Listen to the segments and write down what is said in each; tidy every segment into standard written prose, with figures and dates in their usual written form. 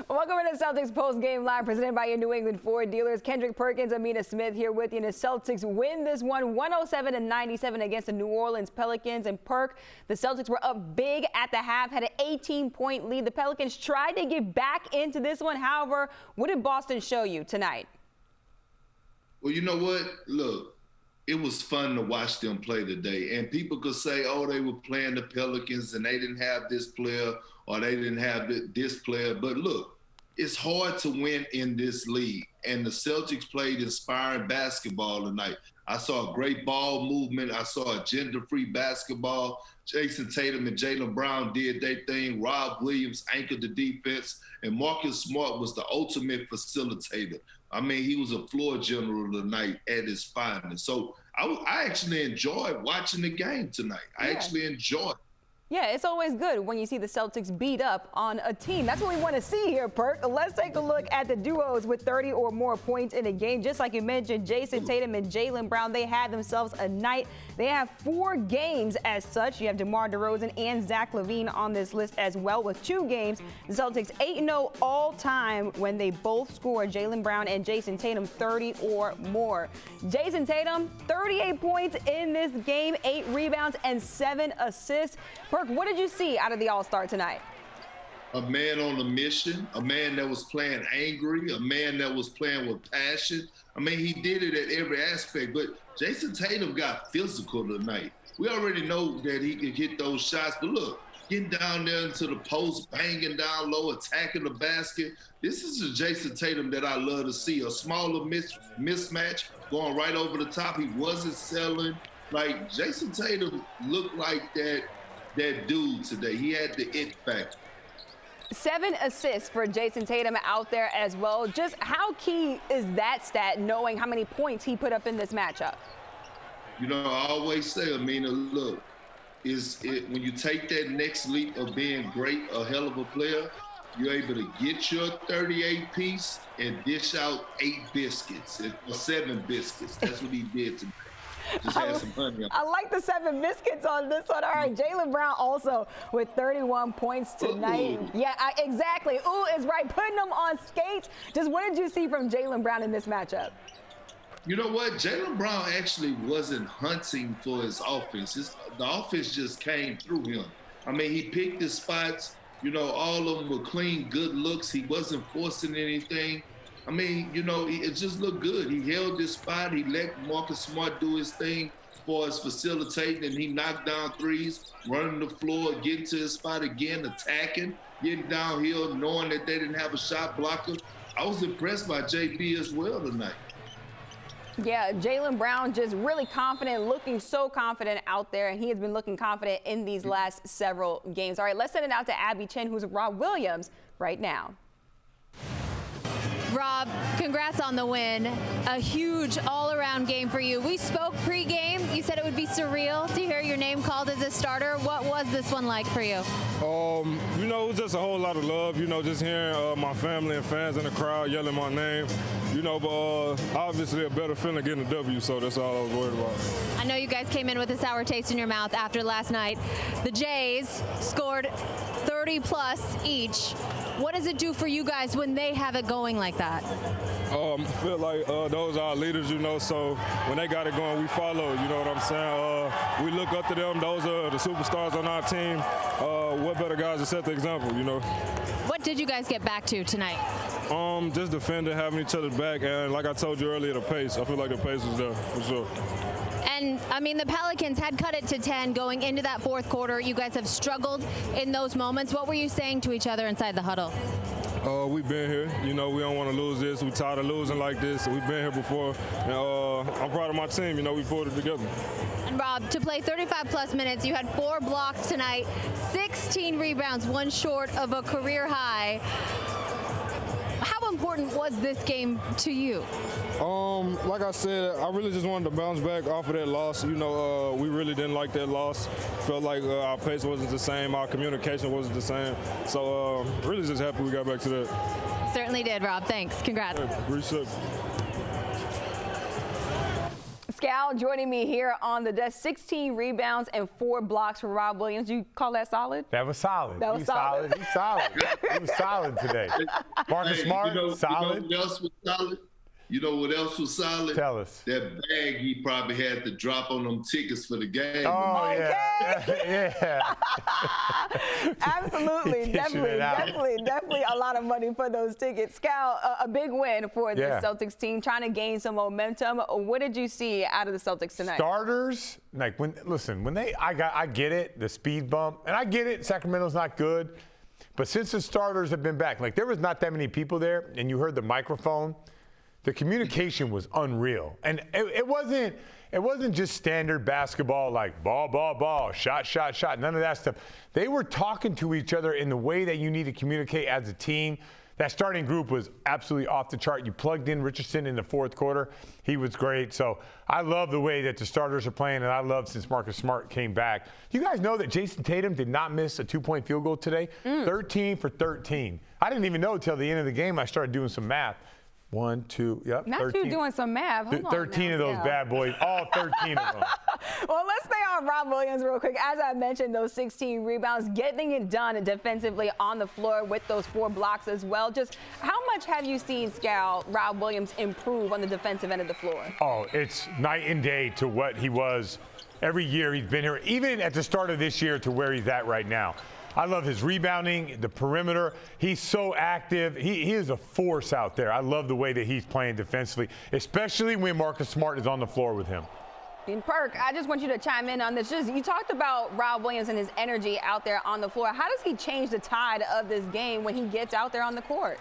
Welcome to the Celtics post-game live presented by your New England Ford dealers. Kendrick Perkins, Amina Smith here with you. And the Celtics win this one 107-97 against the New Orleans Pelicans. And Perk, the Celtics were up big at the half, had an 18-point lead. The Pelicans tried to get back into this one. However, what did Boston show you tonight? Well, you know what? Look, it was fun to watch them play today. And people could say, oh, they were playing the Pelicans and they didn't have this player or they didn't have this player. But look, it's hard to win in this league. And the Celtics played inspiring basketball tonight. I saw a great ball movement. I saw a gender-free basketball. Jayson Tatum and Jaylen Brown did their thing. Rob Williams anchored the defense. And Marcus Smart was the ultimate facilitator. I mean, he was a floor general tonight at his finest. So I actually enjoyed watching the game tonight. I actually enjoyed it. Yeah, it's always good when you see the Celtics beat up on a team. That's what we want to see here, Perk. Let's take a look at the duos with 30 or more points in a game. Just like you mentioned, Jayson Tatum and Jaylen Brown, they had themselves a night. They have 4 games as such. You have DeMar DeRozan and Zach LaVine on this list as well with 2 games. The Celtics 8-0 all time when they both score. Jaylen Brown and Jayson Tatum 30 or more. Jayson Tatum, 38 points in this game, 8 rebounds and 7 assists. Perk, what did you see out of the All-Star tonight? A man on a mission, a man that was playing angry, a man that was playing with passion. I mean, he did it at every aspect, but Jayson Tatum got physical tonight. We already know that he could hit those shots, but look, getting down there into the post, banging down low, attacking the basket. This is the Jayson Tatum that I love to see. A smaller mismatch going right over the top. He wasn't selling. Like, Jayson Tatum looked like that dude today. He had the it factor. 7 assists for Jayson Tatum out there as well. Just how key is that stat, knowing how many points he put up in this matchup? You know, I always say, Amina, look, when you take that next leap of being great, a hell of a player, you're able to get your 38-piece and dish out 8 biscuits, or 7 biscuits. That's what he did today. Just had some honey. I like the 7 biscuits on this one. All right, Jaylen Brown also with 31 points tonight. Ooh. Yeah, exactly. Ooh is right, putting them on skates. Just what did you see from Jaylen Brown in this matchup? You know what? Jaylen Brown actually wasn't hunting for his offense. The offense just came through him. I mean, he picked his spots. You know, all of them were clean, good looks. He wasn't forcing anything. I mean, you know, it just looked good. He held his spot. He let Marcus Smart do his thing for his facilitating, and he knocked down threes, running the floor, getting to his spot again, attacking, getting downhill, knowing that they didn't have a shot blocker. I was impressed by JB as well tonight. Yeah, Jaylen Brown just really confident, looking so confident out there, and he has been looking confident in these last several games. All right, let's send it out to Abby Chen, who's with Rob Williams right now. Rob, congrats on the win. A huge all-around game for you. We spoke pre-game. You said it would be surreal to hear your name called as a starter. What was this one like for you? You know, it was just a whole lot of love. You know, just hearing my family and fans in the crowd yelling my name. You know, but obviously a better feeling getting a W, so that's all I was worried about. I know you guys came in with a sour taste in your mouth after last night. The Jays scored 30-plus each. What does it do for you guys when they have it going like that? I feel like those are our leaders, you know, so when they got it going, we follow, you know what I'm saying? We look up to them. Those are the superstars on our team. What better guys to set the example, you know? What did you guys get back to tonight? Just defending, having each other back, and like I told you earlier, the pace. I feel like the pace was there, for sure. And, I mean, the Pelicans had cut it to 10 going into that fourth quarter. You guys have struggled in those moments. What were you saying to each other inside the huddle? We've been here. You know, we don't want to lose this. We're tired of losing like this. We've been here before. And I'm proud of my team. You know, we pulled it together. And, Rob, to play 35-plus minutes, you had 4 blocks tonight, 16 rebounds, 1 short of a career high. How important was this game to you? Like I said, I really just wanted to bounce back off of that loss. You know, we really didn't like that loss. Felt like our pace wasn't the same, our communication wasn't the same. So really just happy we got back to that. Certainly did, Rob. Thanks. Congrats. Appreciate it. Scal joining me here on the desk. 16 rebounds and 4 blocks for Rob Williams. You call that solid? That was solid. That was solid. He's solid. He was solid today. Marcus Smart, solid. You know what else was solid? You know what else was solid? Tell us. That bag he probably had to drop on them tickets for the game. Oh, yeah. Yeah. Absolutely. Definitely a lot of money for those tickets. Scal, a big win for the Celtics team, trying to gain some momentum. What did you see out of the Celtics tonight? Starters, like I get it, the speed bump, and I get it, Sacramento's not good. But since the starters have been back, like there was not that many people there, and you heard the microphone. The communication was unreal, and it wasn't just standard basketball like ball, shot. None of that stuff. They were talking to each other in the way that you need to communicate as a team. That starting group was absolutely off the chart. You plugged in Richardson in the fourth quarter. He was great. So I love the way that the starters are playing, and I love since Marcus Smart came back. You guys know that Jayson Tatum did not miss a 2-point field goal today? 13 for 13. I didn't even know until the end of the game I started doing some math. 1, 2, yep. Not 13. you doing some math. Hold 13 on of those bad boys, all 13 of them. Well, let's stay on Rob Williams real quick. As I mentioned, those 16 rebounds, getting it done defensively on the floor with those 4 blocks as well. Just how much have you seen, Scal, Rob Williams improve on the defensive end of the floor? Oh, it's night and day to what he was every year he's been here, even at the start of this year to where he's at right now. I love his rebounding, the perimeter. He's so active. He is a force out there. I love the way that he's playing defensively, especially when Marcus Smart is on the floor with him. And Perk, I just want you to chime in on this. You talked about Rob Williams and his energy out there on the floor. How does he change the tide of this game when he gets out there on the court?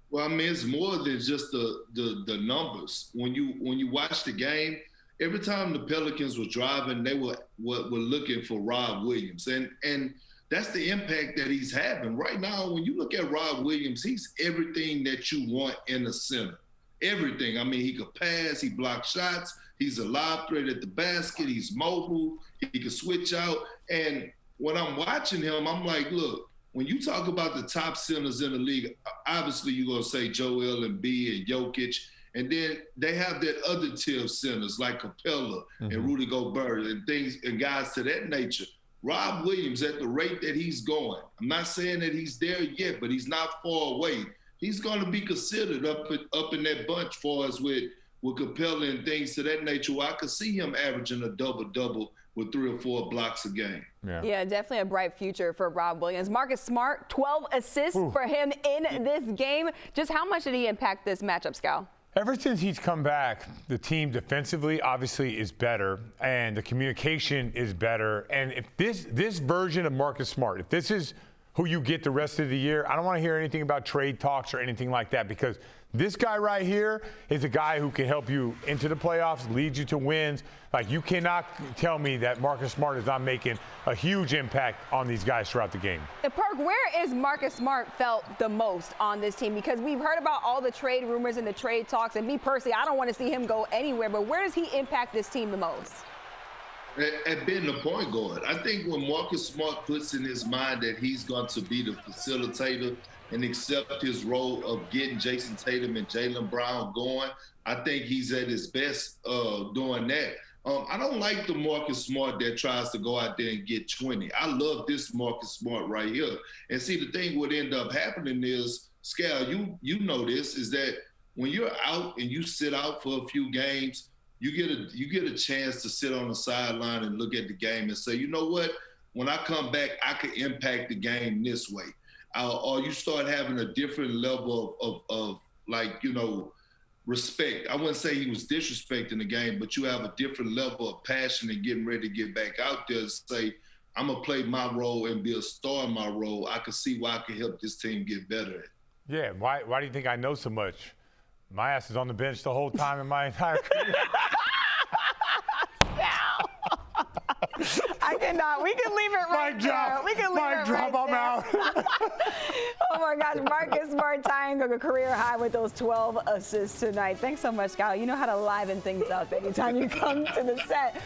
Well, I mean, it's more than just the numbers. When you watch the game, every time the Pelicans were driving, they were looking for Rob Williams, and that's the impact that he's having right now. When you look at Rob Williams, he's everything that you want in a center. Everything. I mean, he could pass, he blocks shots, he's a live threat at the basket, he's mobile, he can switch out. And when I'm watching him, I'm like, look, when you talk about the top centers in the league, obviously you're going to say Joel Embiid and Jokic, and then they have that other tier of centers like Capella and Rudy Gobert and guys to that nature. Rob Williams, at the rate that he's going, I'm not saying that he's there yet, but he's not far away. He's going to be considered up in that bunch for us with Capella and things to that nature, where I could see him averaging a double-double with 3 or 4 blocks a game. Yeah, definitely a bright future for Rob Williams. Marcus Smart, 12 assists for him in this game. Just how much did he impact this matchup, Scal? Ever since he's come back, the team defensively obviously is better, and the communication is better. And if this version of Marcus Smart, if this is who you get the rest of the year, I don't want to hear anything about trade talks or anything like that, because this guy right here is a guy who can help you into the playoffs, lead you to wins. Like, you cannot tell me that Marcus Smart is not making a huge impact on these guys throughout the game. Perk, where is Marcus Smart felt the most on this team? Because we've heard about all the trade rumors and the trade talks, and me personally, I don't want to see him go anywhere, but where does he impact this team the most? At being the point guard. I think when Marcus Smart puts in his mind that he's going to be the facilitator and accept his role of getting Jayson Tatum and Jaylen Brown going, I think he's at his best doing that. I don't like the Marcus Smart that tries to go out there and get 20. I love this Marcus Smart right here. And see, the thing would end up happening is, Scal, you know this, is that when you're out and you sit out for a few games, you get a chance to sit on the sideline and look at the game and say, you know what, when I come back, I could impact the game this way. Or you start having a different level of like, you know, respect. I wouldn't say he was disrespecting the game, but you have a different level of passion and getting ready to get back out there and say, I'm going to play my role and be a star in my role. I can see why I can help this team get better. Yeah, why do you think I know so much? My ass is on the bench the whole time in my entire career. I cannot. We can leave it right there. We can leave it right there. I'm out. Oh my gosh, Marcus Smart tying a career high with those 12 assists tonight. Thanks so much, Scal. You know how to liven things up anytime you come to the set.